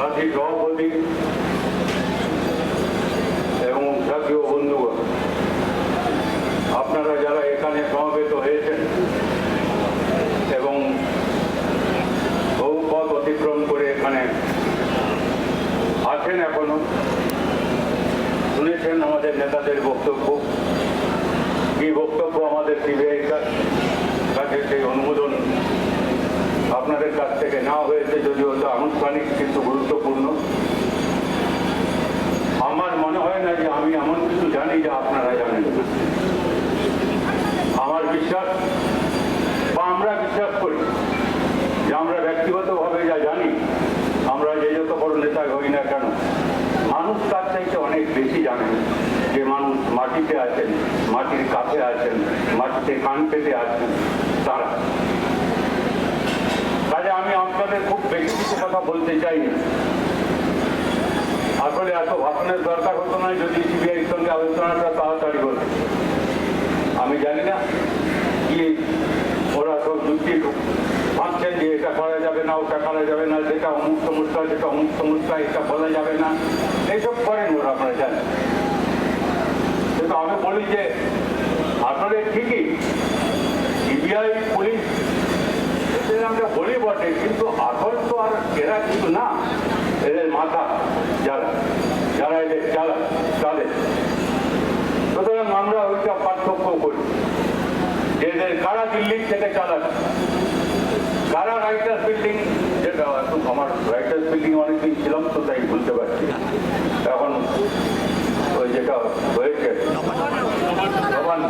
সাথী সভাপতি এবং জাতীয় বন্ধুগণ, আপনারা যারা এখানে সমবেত হয়েছেন এবং বহু পথ অতিক্রম করে এখানে আছেন, এখনো শুনেছেন আমাদের নেতাদের বক্তব্য। কি বক্তব্য আমাদের সিবিআই কাছে সেই অনুমোদন আপনাদের কাছ থেকে নেওয়া হয়েছে, যদিও তো আনুষ্ঠানিক কিন্তু গুরুত্বপূর্ণ। আমার মনে হয় না যে আমি এমন কিছু জানি যা আপনারা জানেন। আমার বিশ্বাস বা আমরা বিশ্বাস করি যে আমরা ব্যক্তিগতভাবে যা জানি, আমরা যে যত বড় নেতা হই না কেন, মানুষ তার চাইতে অনেক বেশি জানেন। যে মানুষ মাটিতে আছেন, মাটির কাছে আছেন, মাটিতে কান পেতে আছেন, তারা। কাজে আমি আপনাদের খুব বেশি কিছু কথা বলতে চাই না। আসলে এত ভাষণের দরকার হতো না যদি সিবিআইয়ের সঙ্গে আলোচনাটা তাড়াতাড়ি হতো। আমি জানি না কি ওরা সব যুক্তি ভাবছেন যে এটা করা যাবে না, ওটা করা যাবে না, যেটা অমুক সমস্যা, যেটা অমুক সমস্যা, এটা বলা যাবে না, এইসব করেন ওরা, আপনারা জানেন। কিন্তু আমি বলি যে আসলে ঠিকই সিবিআই, পুলিশ আমরা বলি বটে, কিন্তু আসল তো আর এরা কিছু না। এদের মাথা যারা যারা এদের চালা তাদের। সুতরাং আমরা ওইটা পার্থক্য করি যে এদের কারা দিল্লির থেকে চালাচ্ছে, কারা রাইটার্স বিল্ডিং, যেটা আমার রাইটার্স বিল্ডিং অনেকদিন ছিলাম তো তাই বলতে পারছি। এখন ওই যেটা হয়েছে নবান্ন,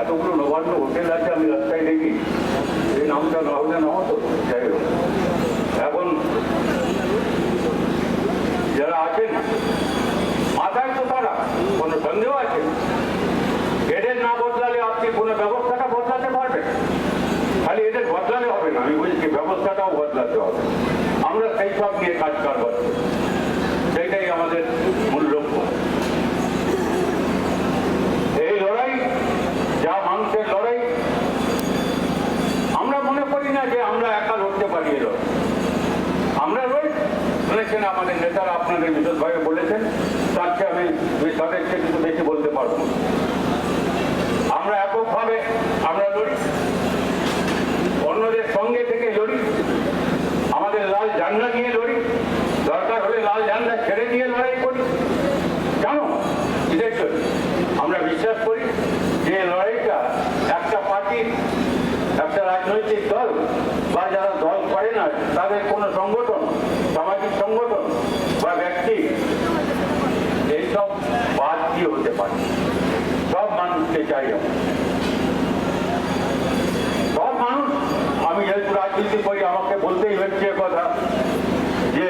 এতগুলো নবান্ন হোটেল আছে আমি রাস্তায় দেখি, এই নামটা না হলে না হতো। যাই হোক, এখন যারা আছেন মাথায় তো তারা কোনো সন্দেহ আছে, এদের না বদলালে আপনি কোনো ব্যবস্থাটা বদলাতে পারবেন। খালি এদের বদলালে হবে না, আমি বলছি ব্যবস্থাটাও বদলাতে হবে। আমরা সেই সব নিয়ে কাজ করবো, সেইটাই আমাদের মূল লক্ষ্য। এই লড়াই যা মানুষের লড়াই, আমরা মনে করি না যে আমরা একা লড়তে পারি। এ লড়াই আমরা লড়ি, শুনেছেন আমাদের নেতারা আপনাদের বিশদভাবে বলেছেন, তার চেয়ে আমি তাদের চেয়ে কিছু বেশি বলতে পারবো। আমরা এককভাবে আমরা লড়ি, অন্যদের সঙ্গে থেকে লড়ি, আমাদের লাল ঝান্ডা নিয়ে লড়ি, দরকার হলে লাল ঝান্ডা ছেড়ে দিয়ে লড়াই করি। কেন? এদের জন্য আমরা বিশ্বাস করি যে লড়াইটা একটা পার্টির, একটা রাজনৈতিক দল বা যারা দল করে না তাদের কোনো সংগঠন, সামাজিক সংগঠন বা ব্যক্তি, এইসব বাদ দিয়ে হতে পারে। সব মানুষকে চাই, সব মানুষ। আমি যেহেতু রাজনীতি করি আমাকে বলতেই হচ্ছে কথা যে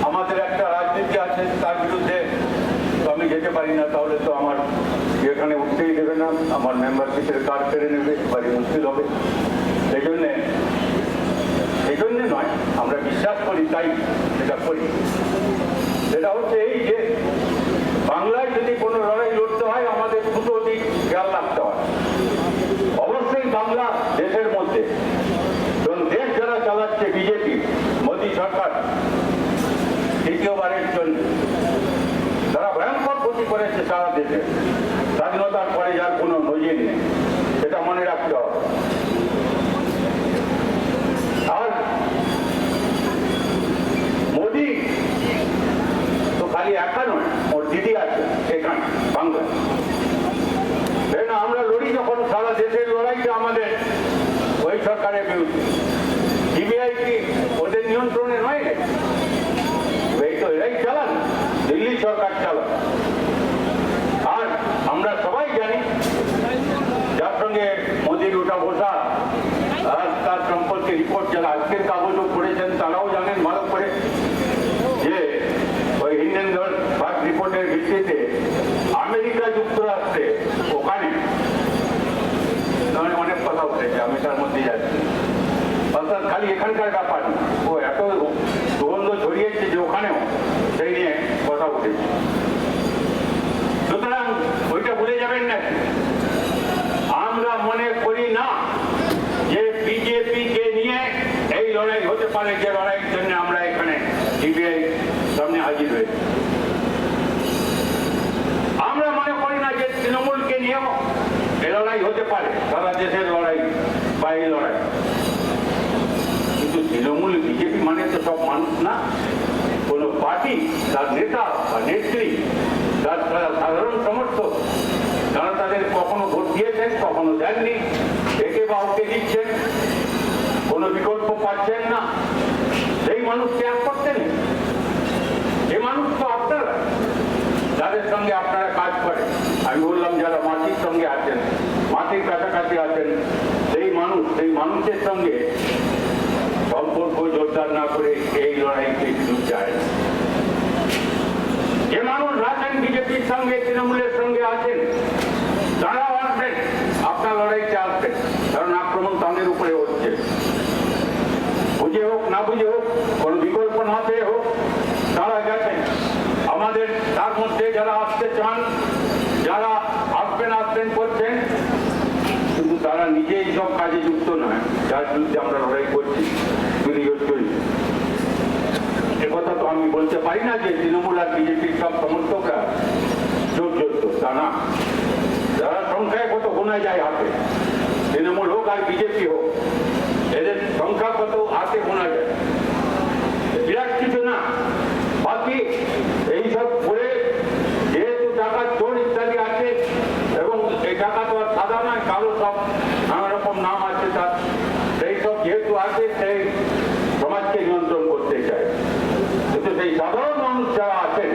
আমাদের একটা রাজনীতি আছে, তার বিরুদ্ধে তো আমি যেতে পারি না, তাহলে তো আমার এখানে উঠতেই দেবে না, আমার মেম্বারশিপের কার্ড কেড়ে নেবে, বাড়ি মুশকিল হবে। এই জন্যে নয়, আমরা বিশ্বাস করি তাই এটা করি। সেটা হচ্ছে এই যে বাংলায় যদি কোনো লড়াই লড়তে হয় আমাদের দুটো দিক খেয়াল রাখতে হয়। অবশ্যই বাংলা দেশের মধ্যে, কারণ দেশ যারা চালাচ্ছে বিজেপি, মোদী সরকার দ্বিতীয়বারের জন্য, তারা ভয়ঙ্কর ক্ষতি করেছে সারা দেশে। স্বাধীনতার পরে যার কোনো নজির নেই, সেটা মনে রাখতে হবে। আর মোদী তো খালি একা নয়, ওর দিদি আছে এখানে বাংলায়। আমরা লড়ি যখন সারা দেশের লড়াইটা আমাদের ওই সরকারের বিরুদ্ধে। সিবিআই কি ওদের নিয়ন্ত্রণে নয়? এই তো এরাই চালান, দিল্লি সরকার চালান। আর আমরা সবাই জানি যার সঙ্গে মোদির উঠা বসা আর তার সম্পর্কে রিপোর্ট যারা আজকের কাগজও পড়েছেন তারাও জানেন ভালো করে যে ওই হিন্ডেনবার্গ রিপোর্টের ভিত্তিতে আমেরিকা যুক্তরাষ্ট্রে ওখানে অনেক কথা উঠেছে, আমি তার মধ্যে যাচ্ছি। অর্থাৎ খালি এখানকার ব্যাপার ও এত সুগন্ধ ছড়িয়েছে যে ওখানেও সেই নিয়ে কথা উঠেছে। সুতরাং ওইটা ভুলে যাবেন না। আমরা মনে করি না যে বিজেপিকে নিয়ে এই লড়াই হতে পারে, যে লড়াইয়ের জন্য আমরা এখানে হাজির হয়েছে। আমরা মনে করি না যে তৃণমূলকে নিয়েও এ লড়াই হতে পারে, সারা দেশের লড়াই বা এই লড়াই। কিন্তু তৃণমূল বিজেপি মানে তো সব মানুষ না। কোন পার্টি, তার নেতা বা নেত্রী, তার সাধারণ সমর্থক, যারা তাদের কখনো ভোট দিয়েছেন, কখনো দেননি, একে বা ওকে দিচ্ছেন, কোনো বিকল্প পাচ্ছেন না, সেই মানুষকে এক করতেন। যে মানুষ তো আপনারা, যাদের সঙ্গে আপনারা কাজ করেন, আমি বললাম যারা মাটির সঙ্গে আছেন, মাটির কাছাকাছি আছেন, সেই মানুষের সঙ্গে সম্পর্ক জোরদার না করে এই লড়াইতে কিন্তু যায়। যে মানুষ আছেন বিজেপির সঙ্গে, তৃণমূলের সঙ্গে আছেন, তারাও আসবেন, আপনার লড়াইতে আসবেন, কারণ আক্রমণ তাদের উপরে হচ্ছে। বুঝে হোক না বুঝে হোক, কোনো বিকল্প না পেয়ে হোক, তারা গেছেন। আমাদের তার মধ্যে যারা আসতে চান, যারা আসবেন করছেন, কিন্তু তারা নিজেই সব কাজে যুক্ত নয়, যার বিরুদ্ধে আমরা লড়াই করছি। একথা তো আমি বলতে পারি না যে তৃণমূল আর বিজেপির সব সমর্থকরা জোরযুক্ত, তা না। যারা সংখ্যায় কত গোনা যায় হাতে, তৃণমূল হোক আর বিজেপি হোক, এদের সংখ্যা কত হাতে গোনা যায়, বিরাট কিছু না। বাকি এইসব করে যেহেতু টাকা চোর ইত্যাদি আছে, এবং এই টাকা তো আর সাদা নয়, কালো সব নানা রকম নাম আছে তার, সেই সব যেহেতু আছে, সেই সমাজকে নিয়ন্ত্রণ করতে চায়। কিন্তু সেই সাধারণ মানুষ যারা আছেন,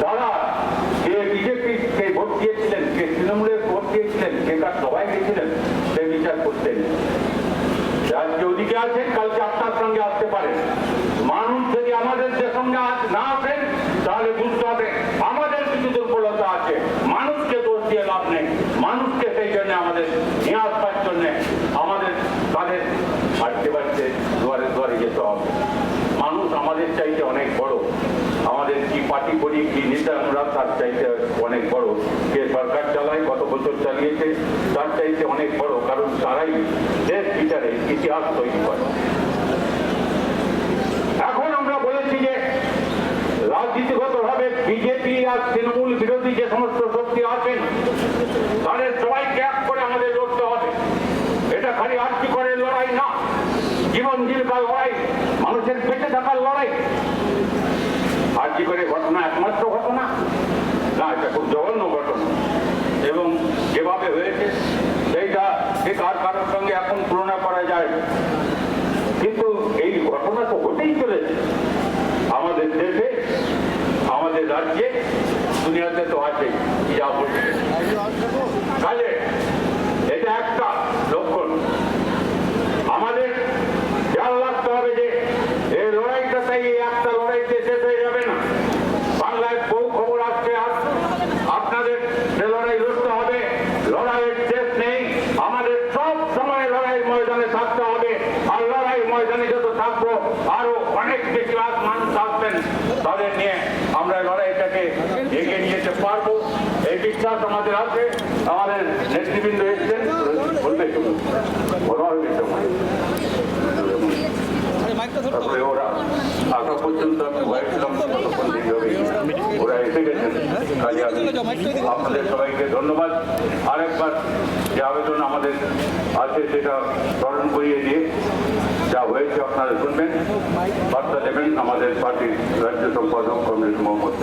তারা কে বিজেপিকে ভোট দিয়েছিলেন, কে তৃণমূলের ভোট দিয়েছিলেন, কে কার সবাই গেছিলেন, সেই বিচার করতেন। আজকে ওদিকে আছেন, কালকে আপনার সঙ্গে আসতে পারেন। মানুষ যদি আমাদের যে সঙ্গে না আসেন, তাহলে বুঝতে হবে আমাদের কিছু দুর্বলতা আছে। মানুষকে দোষ দিয়ে লাভ নেই। মানুষকে সেই জন্য আমাদের নিয়ে আসবার জন্য আমাদের তাদের বাড়তে দুয়ারে দুয়ারে যেতে হবে। মানুষ আমাদের চাইতে অনেক বড়। আমাদের কি পার্টি করি, কি নেতা আমরা, তার চাইতে অনেক বড়। কে সরকার চালায়, কত বছর চালিয়েছে, তার চাইতে অনেক বড়। কারণ তারাই দেশ বিচারে ইতিহাস তৈরি করে। এখন আমরা বলেছি যে রাজনীতিগতভাবে বিজেপি আর তৃণমূল বিরোধী যে সমস্ত শক্তি আছেন, তাদের সবাইকে এক করে আমাদের লড়তে হবে। এটা খালি আর্থিকরের লড়াই না, জীবন জীবিকার লড়াই, মানুষের বেঁচে থাকার লড়াই। আর্থিকরের ঘটনা একমাত্র ঘটনা না, এটা খুব জঘন্য ঘটনা, এবং যেভাবে হয়েছে সেইটা ঠিক আর কারোর সঙ্গে এখন তুলনা করা যায়। কিন্তু এই ঘটনা তো হতেই চলেছে আমাদের দেশে, আমাদের রাজ্যে, দুনিয়াতে তো আছে যা বলছে। কাজে এটা একটা লক্ষণ। আমাদের খেয়াল রাখতে হবে যে এই লড়াইটা তাই একটা লড়াইতে শেষ হয়ে যাবে না। বাংলায় বহু খবর আসছে, আপনাদের সে লড়াই লড়তে হবে। লড়াইয়ের শেষ নেই, আমাদের সব সময় লড়াই ময়দানে থাকতে হবে। আর লড়াই ময়দানে যত থাকবো, আরো অনেক বেশি মানুষ আসবেন, তাদের নিয়ে আমরা লড়াইটাকে এগিয়ে নিয়ে যেতে পারবো, এই বিশ্বাস আমাদের আছে। আমাদের নেতৃবৃন্দ এসছেন, বলবে তারপরে ওরা আসা পর্যন্ত আমি হয়েছিলাম, ওরা এসে গেছেন। কাজে আপনাদের সবাইকে ধন্যবাদ। আরেকবার যে আবেদন আমাদের আছে সেটা স্মরণ করিয়ে দিয়ে যা হয়েছে আপনারা শুনবেন, বার্তা দেবেন আমাদের পার্টির রাজ্য সম্পাদক কংগ্রেস মোহাম্মদ।